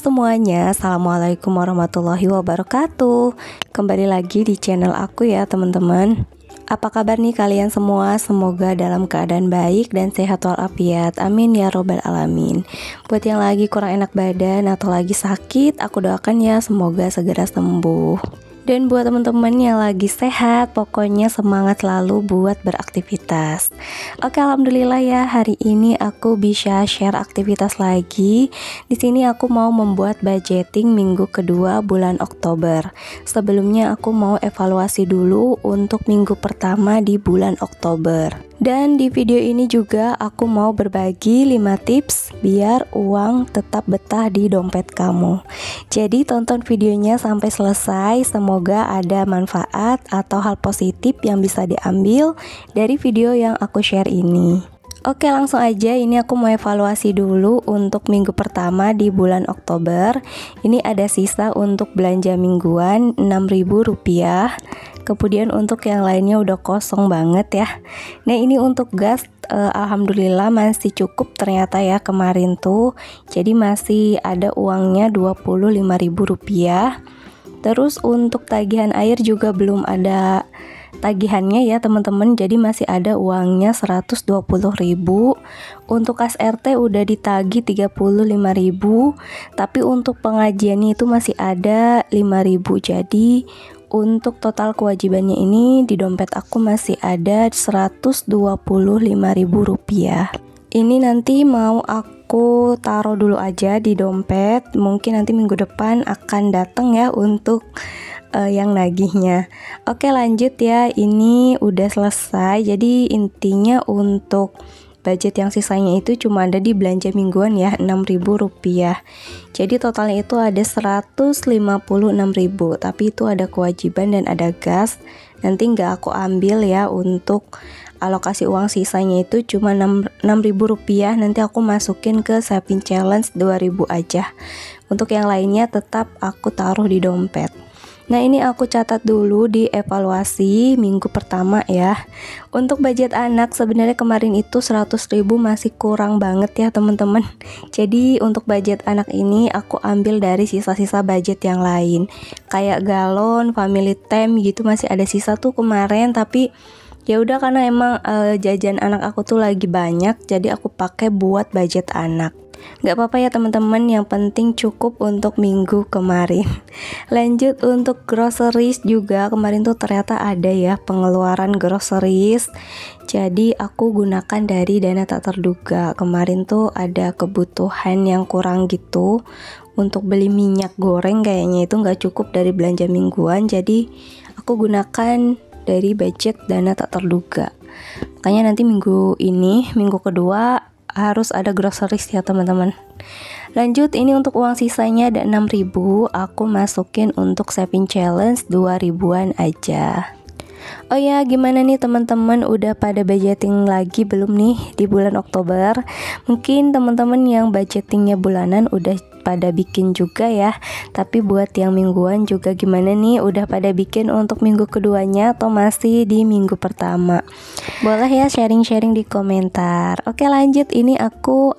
semuanya, Assalamualaikum warahmatullahi wabarakatuh. Kembali lagi di channel aku ya teman-teman. Apa kabar nih kalian semua? Semoga dalam keadaan baik dan sehat walafiat. Amin ya robbal alamin. Buat yang lagi kurang enak badan atau lagi sakit, aku doakan ya semoga segera sembuh. Dan buat teman-teman yang lagi sehat, pokoknya semangat selalu buat beraktivitas. Oke, alhamdulillah ya, hari ini aku bisa share aktivitas lagi. Di sini aku mau membuat budgeting minggu kedua bulan Oktober. Sebelumnya aku mau evaluasi dulu untuk minggu pertama di bulan Oktober. Dan di video ini juga aku mau berbagi 5 tips biar uang tetap betah di dompet kamu. Jadi tonton videonya sampai selesai, semoga ada manfaat atau hal positif yang bisa diambil dari video yang aku share ini. Oke, langsung aja, ini aku mau evaluasi dulu untuk minggu pertama di bulan Oktober. Ini ada sisa untuk belanja mingguan Rp6.000. Kemudian untuk yang lainnya udah kosong banget ya. Nah, ini untuk gas alhamdulillah masih cukup ternyata ya kemarin tuh. Jadi masih ada uangnya Rp25.000. Terus untuk tagihan air juga belum ada tagihannya ya teman-teman, jadi masih ada uangnya Rp120.000. Untuk kas RT udah ditagih Rp35.000, tapi untuk pengajiannya itu masih ada Rp5.000. Jadi untuk total kewajibannya ini di dompet aku masih ada Rp125.000. Ini nanti mau aku taruh dulu aja di dompet, mungkin nanti minggu depan akan datang ya untuk yang nagihnya. Oke, lanjut ya, ini udah selesai. Jadi intinya untuk budget yang sisanya itu cuma ada di belanja mingguan ya, Rp6.000. Jadi totalnya itu ada Rp156.000, tapi itu ada kewajiban dan ada gas. Nanti nggak aku ambil ya, untuk alokasi uang sisanya itu cuma Rp6.000. Nanti aku masukin ke saving challenge 2.000 aja. Untuk yang lainnya tetap aku taruh di dompet. Nah, ini aku catat dulu di evaluasi minggu pertama ya. Untuk budget anak sebenarnya kemarin itu 100.000 masih kurang banget ya teman-teman. Jadi untuk budget anak ini aku ambil dari sisa-sisa budget yang lain. Kayak galon, family time gitu masih ada sisa tuh kemarin, tapi ya udah karena emang jajan anak aku tuh lagi banyak, jadi aku pakai buat budget anak. Gak apa-apa ya teman-teman, yang penting cukup untuk minggu kemarin. Lanjut untuk groceries juga, kemarin tuh ternyata ada ya pengeluaran groceries. Jadi aku gunakan dari dana tak terduga. Kemarin tuh ada kebutuhan yang kurang gitu. Untuk beli minyak goreng kayaknya itu gak cukup dari belanja mingguan, jadi aku gunakan dari budget dana tak terduga. Makanya nanti minggu ini, minggu kedua harus ada groceries ya teman-teman. Lanjut, ini untuk uang sisanya ada 6.000, aku masukin untuk saving challenge 2.000-an aja. Oh ya, gimana nih teman-teman, udah pada budgeting lagi belum nih di bulan Oktober? Mungkin teman-teman yang budgetingnya bulanan udah pada bikin juga ya. Tapi buat yang mingguan juga gimana nih? Udah pada bikin untuk minggu keduanya atau masih di minggu pertama? Boleh ya sharing-sharing di komentar. Oke, lanjut, ini aku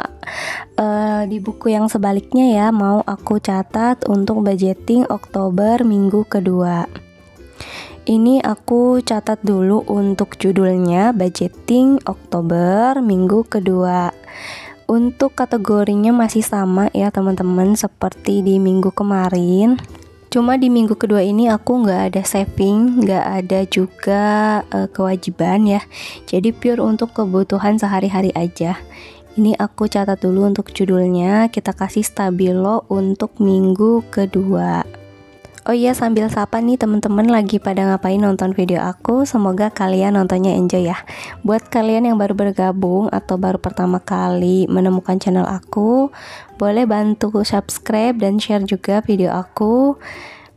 di buku yang sebaliknya ya, mau aku catat untuk budgeting Oktober minggu kedua. Ini aku catat dulu untuk judulnya budgeting Oktober minggu kedua. Untuk kategorinya masih sama ya teman-teman, seperti di minggu kemarin. Cuma di minggu kedua ini aku nggak ada saving, nggak ada juga kewajiban ya. Jadi pure untuk kebutuhan sehari-hari aja. Ini aku catat dulu untuk judulnya, kita kasih stabilo untuk minggu kedua. Oh iya, sambil sapa nih teman-teman lagi pada ngapain nonton video aku, semoga kalian nontonnya enjoy ya. Buat kalian yang baru bergabung atau baru pertama kali menemukan channel aku, boleh bantu subscribe dan share juga video aku,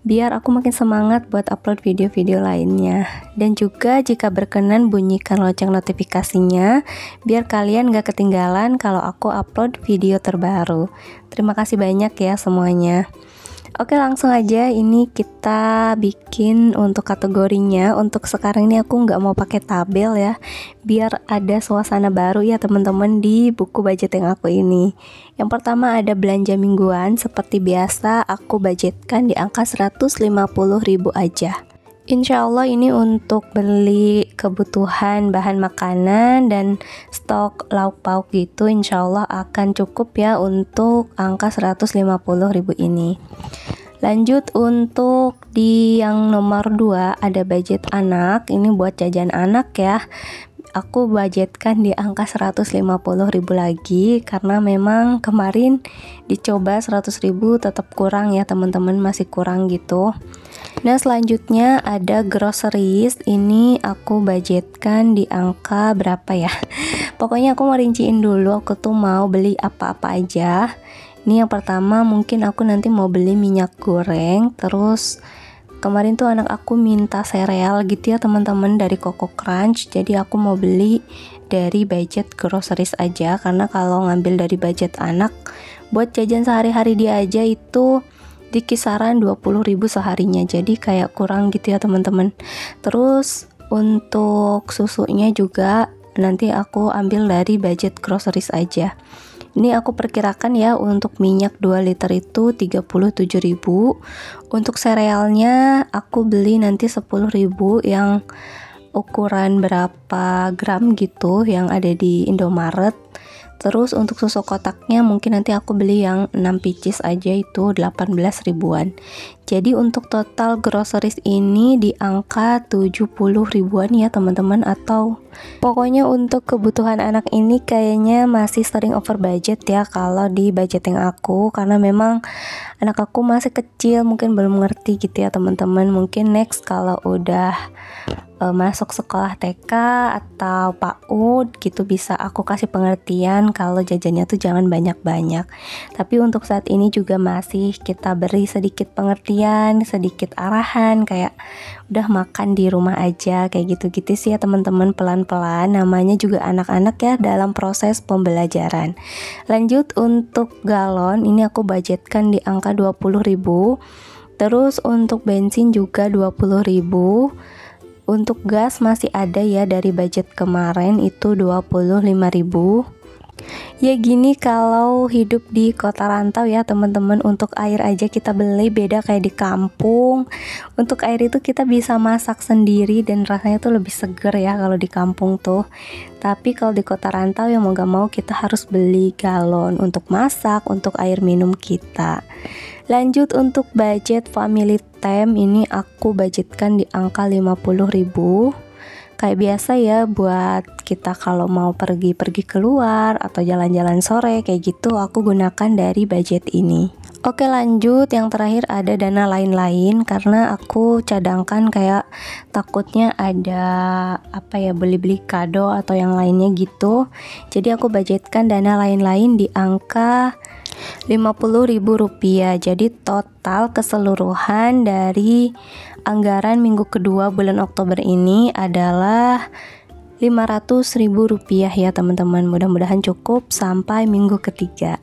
biar aku makin semangat buat upload video-video lainnya. Dan juga jika berkenan bunyikan lonceng notifikasinya, biar kalian gak ketinggalan kalau aku upload video terbaru. Terima kasih banyak ya semuanya. Oke, langsung aja ini kita bikin untuk kategorinya. Untuk sekarang ini aku nggak mau pakai tabel ya, biar ada suasana baru ya teman-teman di buku budget yang aku ini. Yang pertama ada belanja mingguan. Seperti biasa aku budgetkan di angka 150.000 aja. Insya Allah ini untuk beli kebutuhan bahan makanan dan stok lauk pauk gitu, insya Allah akan cukup ya untuk angka 150.000 ini. Lanjut untuk di yang nomor 2 ada budget anak. Ini buat jajan anak ya. Aku budgetkan di angka 150.000 lagi karena memang kemarin dicoba 100.000 tetap kurang ya teman-teman, masih kurang gitu. Nah, selanjutnya ada groceries. Ini aku budgetkan di angka berapa ya? Pokoknya aku mau rinciin dulu aku tuh mau beli apa-apa aja. Ini yang pertama mungkin aku nanti mau beli minyak goreng. Terus kemarin tuh anak aku minta sereal gitu ya teman-teman dari Coco Crunch. Jadi aku mau beli dari budget groceries aja, karena kalau ngambil dari budget anak buat jajan sehari-hari dia aja itu di kisaran 20.000 seharinya, jadi kayak kurang gitu ya teman-teman. Terus untuk susunya juga nanti aku ambil dari budget groceries aja. Ini aku perkirakan ya, untuk minyak 2 liter itu 37.000. Untuk serealnya aku beli nanti 10.000 yang ukuran berapa gram gitu yang ada di Indomaret. Terus untuk susu kotaknya mungkin nanti aku beli yang 6 pieces aja, itu 18 ribuan. Jadi untuk total groceries ini di angka 70 ribuan ya teman-teman. Atau pokoknya untuk kebutuhan anak ini kayaknya masih sering over budget ya kalau di budgeting aku, karena memang anak aku masih kecil, mungkin belum ngerti gitu ya teman-teman. Mungkin next kalau udah masuk sekolah TK atau PAUD gitu bisa aku kasih pengertian kalau jajannya tuh jangan banyak-banyak. Tapi untuk saat ini juga masih kita beri sedikit pengertian, sedikit arahan, kayak udah makan di rumah aja, kayak gitu-gitu sih ya teman-teman, pelan-pelan, namanya juga anak-anak ya dalam proses pembelajaran. Lanjut untuk galon, ini aku budgetkan di angka 20.000. Terus untuk bensin juga 20.000. Untuk gas masih ada ya dari budget kemarin itu 25.000. Ya gini kalau hidup di kota rantau ya teman-teman. Untuk air aja kita beli beda kayak di kampung. Untuk air itu kita bisa masak sendiri dan rasanya tuh lebih seger ya kalau di kampung tuh. Tapi kalau di kota rantau ya mau gak mau kita harus beli galon untuk masak, untuk air minum kita. Lanjut untuk budget family time, ini aku budgetkan di angka 50.000. Kayak biasa ya buat kita kalau mau pergi-pergi keluar atau jalan-jalan sore kayak gitu, aku gunakan dari budget ini. Oke, lanjut yang terakhir ada dana lain-lain, karena aku cadangkan kayak takutnya ada beli-beli kado atau yang lainnya gitu. Jadi aku budgetkan dana lain-lain di angka 50.000 rupiah. Jadi total keseluruhan dari anggaran minggu kedua bulan Oktober ini adalah 500.000 rupiah ya teman-teman. Mudah-mudahan cukup sampai minggu ketiga.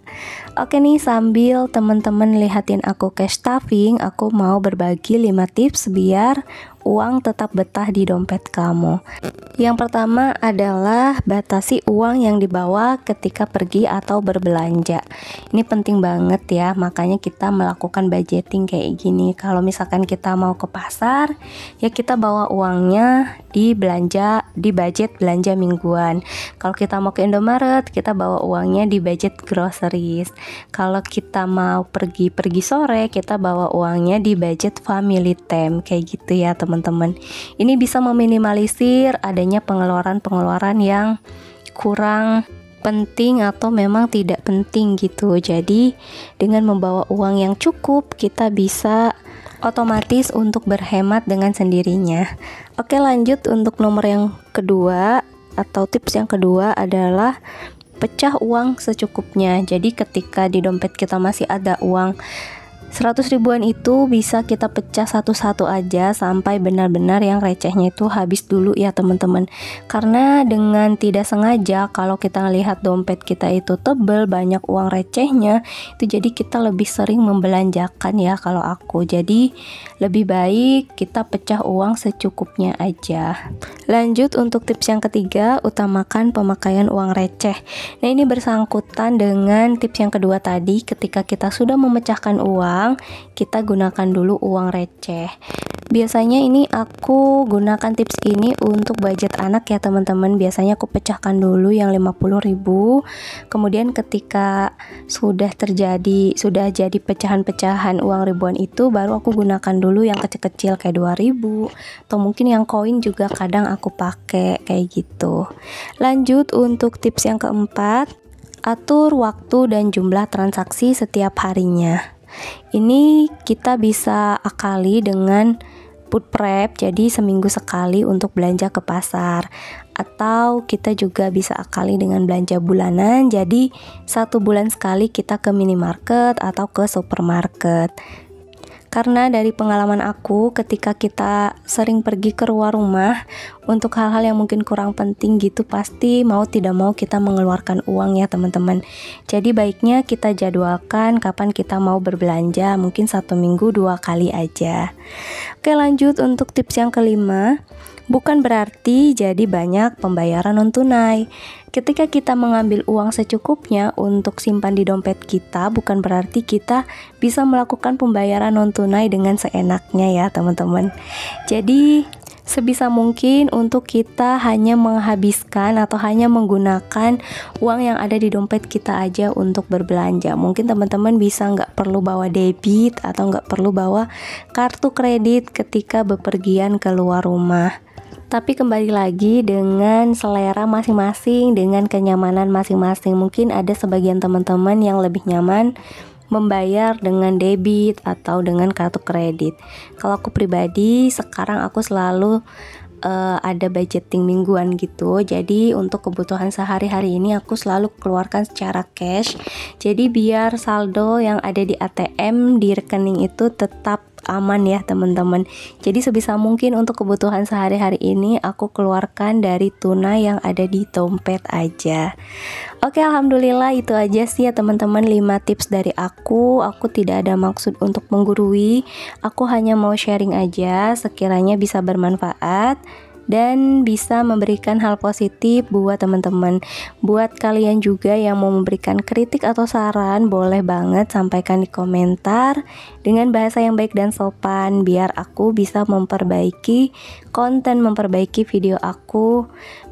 Oke nih, sambil teman-teman lihatin aku cash stuffing, aku mau berbagi 5 tips biar uang tetap betah di dompet kamu. Yang pertama adalah batasi uang yang dibawa ketika pergi atau berbelanja. Ini penting banget ya, makanya kita melakukan budgeting kayak gini. Kalau misalkan kita mau ke pasar, ya kita bawa uangnya di budget belanja mingguan. Kalau kita mau ke Indomaret, kita bawa uangnya di budget groceries. Kalau kita mau pergi sore, kita bawa uangnya di budget family time, kayak gitu ya teman-teman. Ini bisa meminimalisir adanya pengeluaran-pengeluaran yang kurang penting atau memang tidak penting gitu. Jadi dengan membawa uang yang cukup, kita bisa otomatis untuk berhemat dengan sendirinya. Oke, lanjut untuk nomor yang kedua atau tips yang kedua adalah pecah uang secukupnya. Jadi ketika di dompet kita masih ada uang 100 ribuan itu bisa kita pecah satu-satu aja sampai benar-benar yang recehnya itu habis dulu ya teman-teman. Karena dengan tidak sengaja kalau kita lihat dompet kita itu tebel, banyak uang recehnya, itu jadi kita lebih sering membelanjakan ya kalau aku. Jadi lebih baik kita pecah uang secukupnya aja. Lanjut untuk tips yang ketiga, utamakan pemakaian uang receh. Nah, ini bersangkutan dengan tips yang kedua tadi. Ketika kita sudah memecahkan uang, kita gunakan dulu uang receh. Biasanya ini aku gunakan tips ini untuk budget anak ya teman-teman. Biasanya aku pecahkan dulu yang 50.000. Kemudian ketika sudah jadi pecahan-pecahan uang ribuan itu, baru aku gunakan dulu yang kecil-kecil kayak 2.000 atau mungkin yang koin juga kadang aku pakai kayak gitu. Lanjut untuk tips yang keempat, atur waktu dan jumlah transaksi setiap harinya. Ini kita bisa akali dengan food prep, jadi seminggu sekali untuk belanja ke pasar. Atau kita juga bisa akali dengan belanja bulanan, jadi 1 bulan sekali kita ke minimarket atau ke supermarket. Karena dari pengalaman aku, ketika kita sering pergi ke luar rumah untuk hal-hal yang mungkin kurang penting gitu, pasti mau tidak mau kita mengeluarkan uang ya teman-teman. Jadi baiknya kita jadwalkan kapan kita mau berbelanja, mungkin 1 minggu 2 kali aja. Oke, lanjut untuk tips yang kelima. Bukan berarti jadi banyak pembayaran non tunai. Ketika kita mengambil uang secukupnya untuk simpan di dompet kita, bukan berarti kita bisa melakukan pembayaran non tunai dengan seenaknya ya teman-teman. Jadi sebisa mungkin untuk kita hanya menghabiskan atau hanya menggunakan uang yang ada di dompet kita aja untuk berbelanja. Mungkin teman-teman bisa nggak perlu bawa debit atau nggak perlu bawa kartu kredit ketika bepergian keluar rumah. Tapi kembali lagi dengan selera masing-masing, dengan kenyamanan masing-masing. Mungkin ada sebagian teman-teman yang lebih nyaman membayar dengan debit atau dengan kartu kredit. Kalau aku pribadi, sekarang aku selalu ada budgeting mingguan gitu. Jadi untuk kebutuhan sehari-hari ini aku selalu keluarkan secara cash. Jadi biar saldo yang ada di ATM di rekening itu tetap aman ya teman-teman. Jadi sebisa mungkin untuk kebutuhan sehari-hari ini aku keluarkan dari tunai yang ada di dompet aja. Oke, alhamdulillah itu aja sih ya teman-teman 5 tips dari aku. Aku tidak ada maksud untuk menggurui. Aku hanya mau sharing aja, sekiranya bisa bermanfaat dan bisa memberikan hal positif buat teman-teman. Buat kalian juga yang mau memberikan kritik atau saran, boleh banget sampaikan di komentar dengan bahasa yang baik dan sopan, biar aku bisa memperbaiki konten, memperbaiki video aku,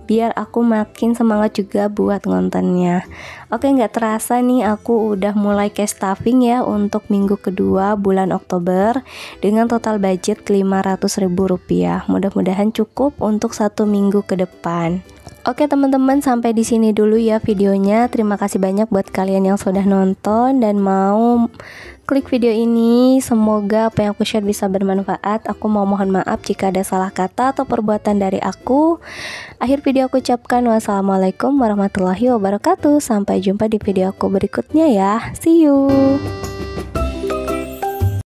biar aku makin semangat juga buat ngontennya. Oke, nggak terasa nih aku udah mulai cash stuffing ya untuk minggu kedua bulan Oktober dengan total budget Rp500.000. Mudah-mudahan cukup untuk 1 minggu ke depan. Oke teman-teman, sampai di sini dulu ya videonya. Terima kasih banyak buat kalian yang sudah nonton dan mau klik video ini. Semoga apa yang aku share bisa bermanfaat. Aku mau mohon maaf jika ada salah kata atau perbuatan dari aku. Akhir video aku ucapkan wassalamualaikum warahmatullahi wabarakatuh. Sampai jumpa di video aku berikutnya ya. See you.